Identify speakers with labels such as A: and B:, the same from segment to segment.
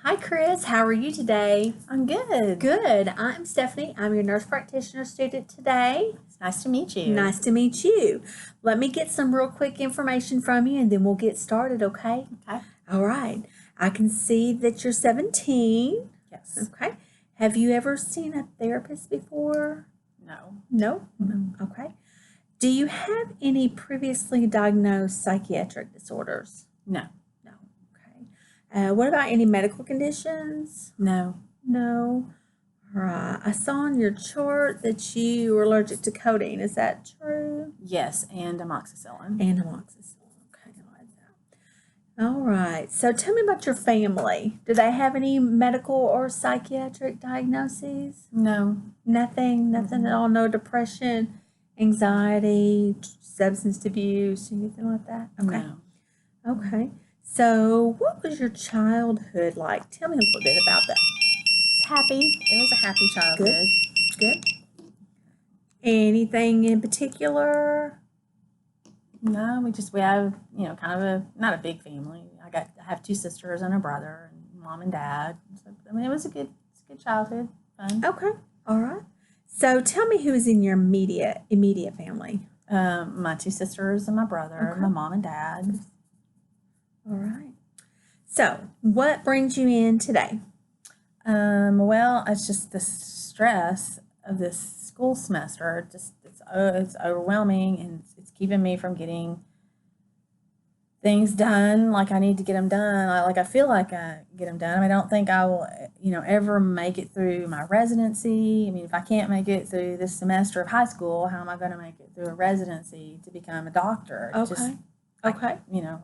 A: Hi, Chris. How are you today?
B: I'm good.
A: Good. I'm Stephanie. I'm your nurse practitioner student today.
B: It's nice to meet you.
A: Nice to meet you. Let me get some real quick information from you and then we'll get started, okay?
B: Okay.
A: All right. I can see that you're 17.
B: Yes.
A: Okay. Have you ever seen a therapist before?
B: No.
A: No? Okay. Do you have any previously diagnosed psychiatric disorders?
B: No.
A: No. Okay. What about any medical conditions?
B: No.
A: No. All right. I saw on your chart that you were allergic to codeine. Is that true?
B: Yes, and amoxicillin.
A: And amoxicillin. Okay, I'll add that. All right. So tell me about your family. Do they have any medical or psychiatric diagnoses?
B: No.
A: Nothing at all? No depression, anxiety, substance abuse, anything like that? Okay.
B: No.
A: Okay. So what was your childhood like? Tell me a little bit about that.
B: It's happy. It was a happy childhood.
A: Good. Anything in particular?
B: No, we have, kind of not a big family. I have two sisters and a brother and mom and dad. So, it was a good childhood. Fun.
A: Okay. All right. So tell me who is in your immediate family.
B: My two sisters and my brother,
A: Okay.
B: my mom and dad.
A: All right. So what brings you in today?
B: Well, it's just the stress of this school semester. It's overwhelming, and it's keeping me from getting things done like I need to get them done. I feel like I get them done. I don't think I will, ever make it through my residency. I mean, if I can't make it through this semester of high school, how am I going to make it through a residency to become a doctor?
A: Okay. Okay.
B: You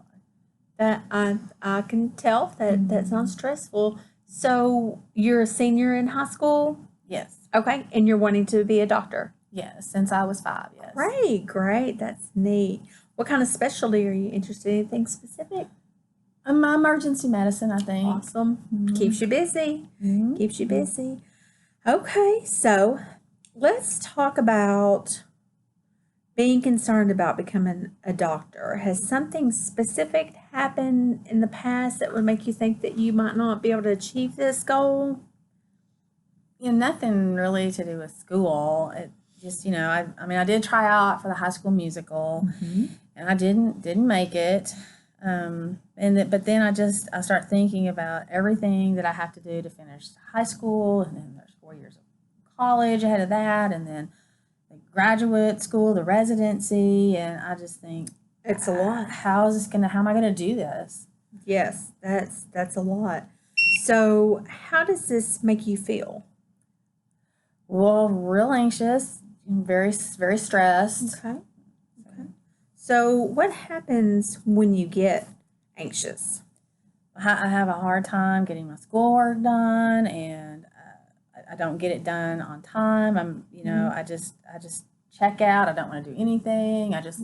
A: That I can tell that sounds stressful. So you're a senior in high school?
B: Yes.
A: Okay. And you're wanting to be a doctor?
B: Yes, since I was 5, yes.
A: Great. That's neat. What kind of specialty are you interested in? Anything specific?
B: Emergency medicine, I think.
A: Awesome. Keeps you busy. Keeps you busy. Okay, so let's talk about being concerned about becoming a doctor. Has something specific happened in the past that would make you think that you might not be able to achieve this goal?
B: Nothing really to do with school. It just, I did try out for the high school musical, and I didn't make it. But then I start thinking about everything that I have to do to finish high school, and then there's 4 years of college ahead of that, and then the graduate school, the residency, and I just think
A: It's a lot.
B: How am I gonna do this?
A: Yes, that's a lot. So how does this make you feel?
B: Well, real anxious, very very stressed.
A: Okay. So what happens when you get anxious?
B: I have a hard time getting my schoolwork done, and I don't get it done on time. I just check out. I don't want to do anything. I just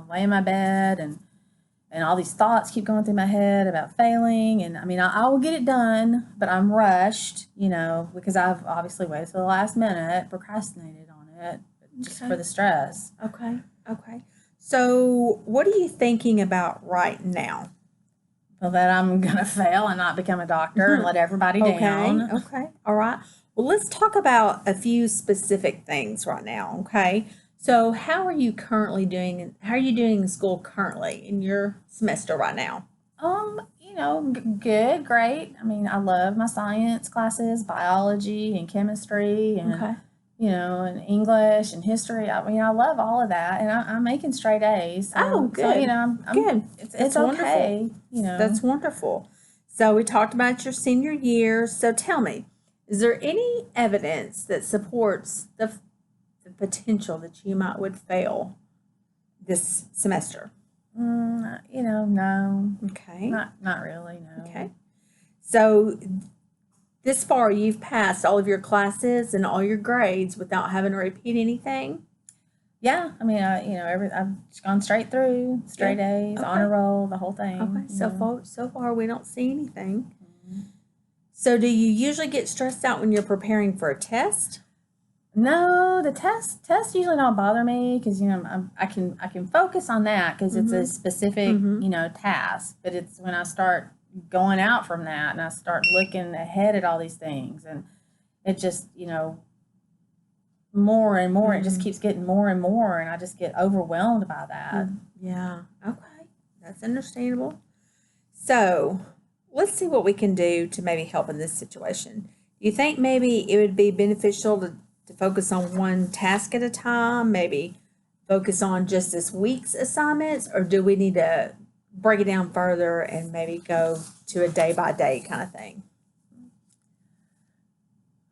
B: lay in my bed, and all these thoughts keep going through my head about failing. And I will get it done, but I'm rushed, because I've obviously waited till the last minute, procrastinated on it, just for the stress.
A: Okay. So what are you thinking about right now?
B: Well, that I'm going to fail and not become a doctor and let everybody down.
A: Okay. All right. Well, let's talk about a few specific things right now, okay? So how are you doing in school currently in your semester right now?
B: Good, great. I love my science classes, biology and chemistry, and and English and history. I love all of that, and I'm making straight A's.
A: Oh, good.
B: So, I'm
A: good.
B: It's okay.
A: That's wonderful. So we talked about your senior year. So tell me, is there any evidence that supports the potential that you would fail this semester?
B: No.
A: Okay.
B: Not really, no.
A: Okay. So this far, you've passed all of your classes and all your grades without having to repeat anything?
B: Yeah, I've just gone straight through, straight A's, honor roll, the whole thing.
A: Okay, so far we don't see anything. So do you usually get stressed out when you're preparing for a test?
B: No, the tests usually don't bother me because I can focus on that because it's a specific task. But it's when I start going out from that, and I start looking ahead at all these things, and it just, more and more, it just keeps getting more and more, and I just get overwhelmed by that.
A: Yeah. Okay. That's understandable. So let's see what we can do to maybe help in this situation. Do you think maybe it would be beneficial to focus on one task at a time, maybe focus on just this week's assignments, or do we need to break it down further and maybe go to a day-by-day kind of thing?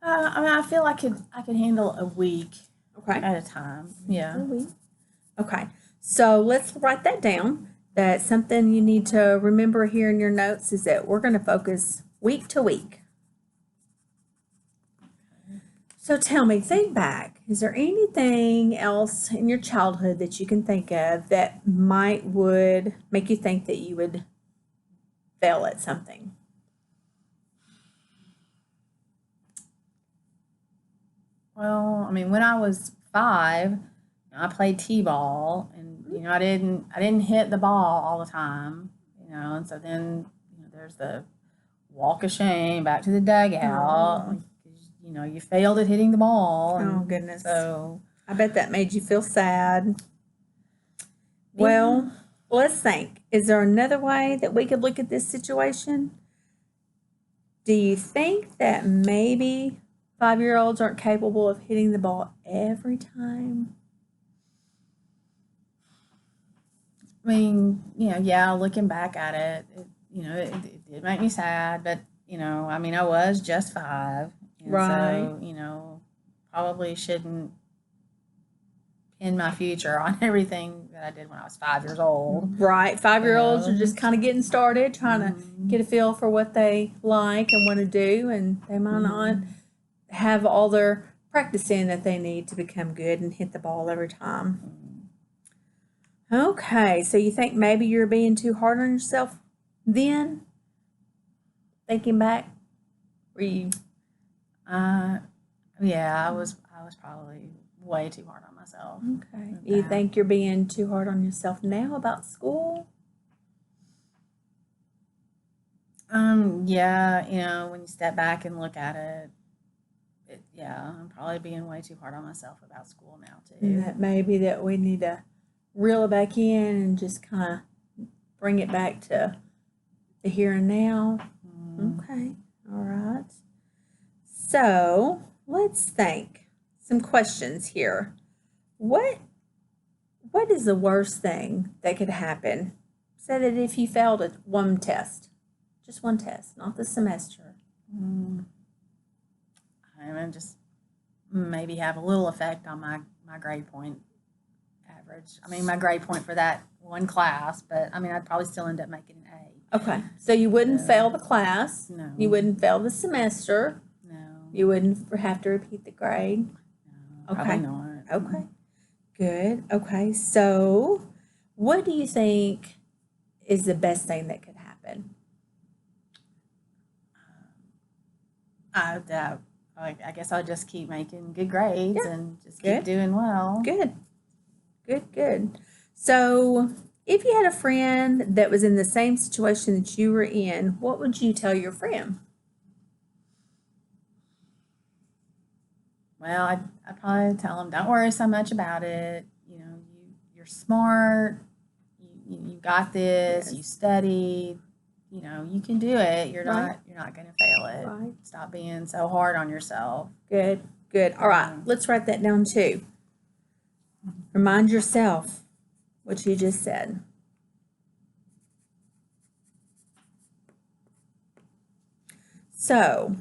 B: I feel I could handle a week
A: Okay.
B: at a time. Yeah.
A: A week. Okay. So let's write that down. That's something you need to remember here in your notes is that we're going to focus week to week. So tell me, think back. Is there anything else in your childhood that you can think of that would make you think that you would fail at something?
B: Well, I mean, when I was 5, I played t-ball, and I didn't hit the ball all the time, and so then there's the walk of shame back to the dugout.
A: Oh.
B: You failed at hitting the ball.
A: Oh, goodness.
B: So
A: I bet that made you feel sad. Well, let's think. Is there another way that we could look at this situation? Do you think that maybe 5-year-olds aren't capable of hitting the ball every time?
B: I mean, yeah, looking back at it, it did make me sad, but, I mean, I was just 5. And
A: Right.
B: So, probably shouldn't pin my future on everything that I did when I was 5 years old.
A: Right. 5-year-olds are just kind of getting started, trying to get a feel for what they like and want to do, and they might not have all their practicing that they need to become good and hit the ball every time. Okay, so you think maybe you're being too hard on yourself then? Thinking back, were you?
B: Yeah, I was probably way too hard on myself.
A: Okay. Do you think you're being too hard on yourself now about school?
B: Yeah, when you step back and look at it, I'm probably being way too hard on myself about school now too.
A: And that maybe that we need to reel it back in and just kind of bring it back to the here and now. Okay. All right. So let's think. Some questions here. What is the worst thing that could happen? Say that if you failed at one test, just one test, not the semester.
B: And just maybe have a little effect on my grade point average. I mean, my grade point for that one class, but I mean, I'd probably still end up making an A.
A: Okay. So you wouldn't fail the class.
B: No.
A: You wouldn't fail the semester.
B: No.
A: You wouldn't have to repeat the grade.
B: No, probably not.
A: Okay. Good. Okay. So what do you think is the best thing that could happen?
B: I guess I'll just keep making good grades and just keep
A: Good.
B: doing well.
A: Good. Good, good. So if you had a friend that was in the same situation that you were in, what would you tell your friend?
B: Well, I'd probably tell them, don't worry so much about it. You're smart. You got this.
A: Yes.
B: You studied. You can do it. You're
A: Right.
B: not going to fail it.
A: Right.
B: Stop being so hard on yourself.
A: Good, good. All right, let's write that down too. Remind yourself what you just said. So,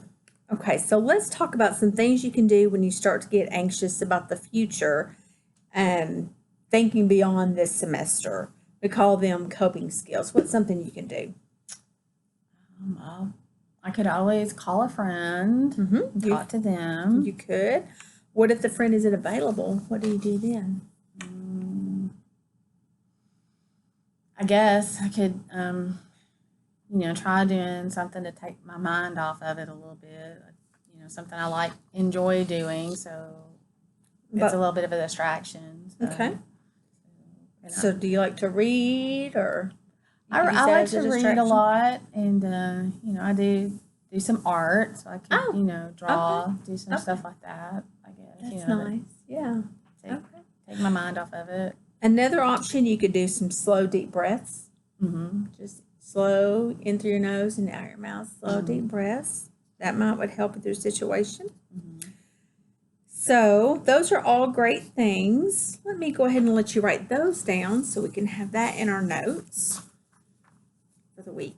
A: okay, so let's talk about some things you can do when you start to get anxious about the future and thinking beyond this semester. We call them coping skills. What's something you can do?
B: I could always call a friend, and talk to them.
A: You could. What if the friend isn't available? What do you do then?
B: I guess I could, try doing something to take my mind off of it a little bit. Something I enjoy doing, so it's a little bit of a distraction. So,
A: Okay. So do you like to read or? You could use
B: I
A: that
B: like
A: as a
B: to read a
A: distraction?
B: lot, and I do some art, so I can
A: Oh,
B: draw,
A: okay.
B: do some
A: Okay.
B: stuff like that. I guess
A: That's
B: that
A: nice. Yeah.
B: take,
A: Okay.
B: take my mind off of it.
A: Another option, you could do some slow, deep breaths.
B: Mm-hmm.
A: Just slow in through your nose and out your mouth. Slow,
B: Mhm.
A: deep breaths. That would help with your situation.
B: Mm-hmm.
A: So those are all great things. Let me go ahead and let you write those down so we can have that in our notes for the week.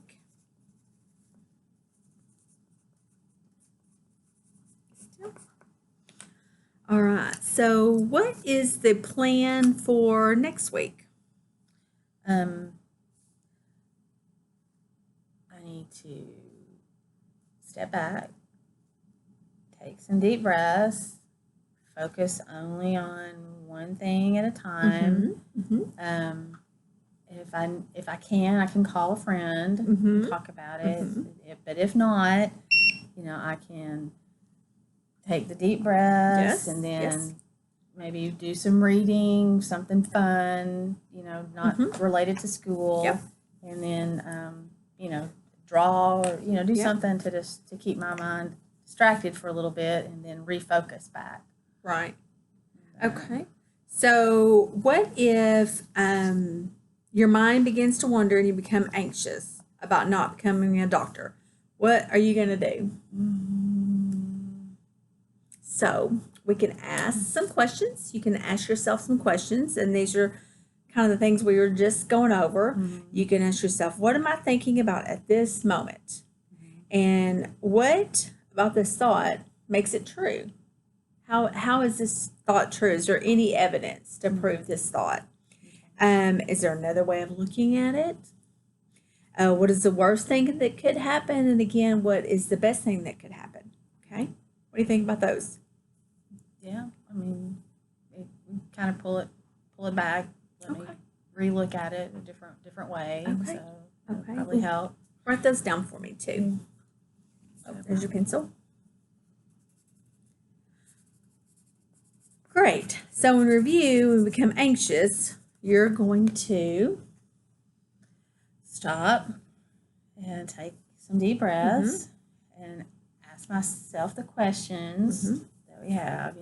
A: All right. So what is the plan for next week?
B: I need to step back, take some deep breaths, focus only on one thing at a time.
A: Mm-hmm.
B: If I can, I can call a friend and talk about it. But if not, I can take the deep breaths and then maybe do some reading, something fun, not related to school.
A: Yep.
B: And then, draw or, do something to keep my mind distracted for a little bit and then refocus back.
A: Right. Okay. So what if your mind begins to wander and you become anxious about not becoming a doctor? What are you going to do? So we can ask some questions. You can ask yourself some questions, and these are kind of the things we were just going over. You can ask yourself, what am I thinking about at this moment? And what about this thought makes it true? How is this thought true? Is there any evidence to prove this thought? Is there another way of looking at it? What is the worst thing that could happen? And again, what is the best thing that could happen? Okay. What do you think about those?
B: Yeah, I mean, kind of pull it back. Let me relook at it a different way.
A: Okay.
B: So that'll probably help.
A: Write those down for me too. There's your pencil. Great. So in review, when we become anxious, you're going to
B: stop and take some deep breaths and ask myself the questions that we have.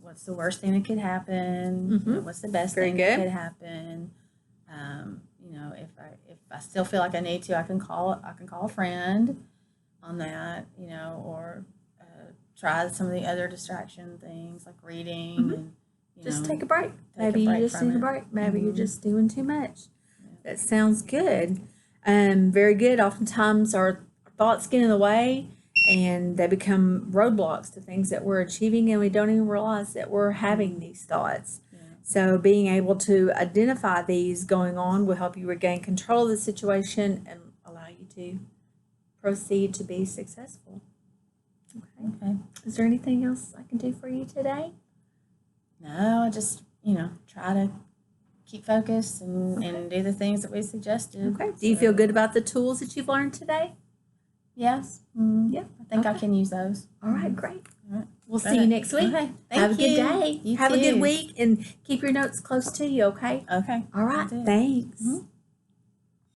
B: What's the worst thing that could happen? What's the best thing that could happen? If I still feel like I need to, I can call a friend on that. Or try some of the other distraction things like reading and
A: just take a break. Maybe you just need a break. Maybe you're just doing too much. That sounds good. Very good. Oftentimes our thoughts get in the way and they become roadblocks to things that we're achieving, and we don't even realize that we're having these thoughts. So being able to identify these going on will help you regain control of the situation and allow you to proceed to be successful. Okay. Is there anything else I can do for you today?
B: No, I just, try to keep focused and do the things that we suggested.
A: Okay. Do you feel good about the tools that you've learned today?
B: Yes. Yeah. I think I can use those.
A: All right, great.
B: All right.
A: We'll see you next week.
B: Okay.
A: Have a good day.
B: You
A: Have
B: too.
A: a good week, and keep your notes close to you, okay?
B: Okay.
A: All right. Thanks.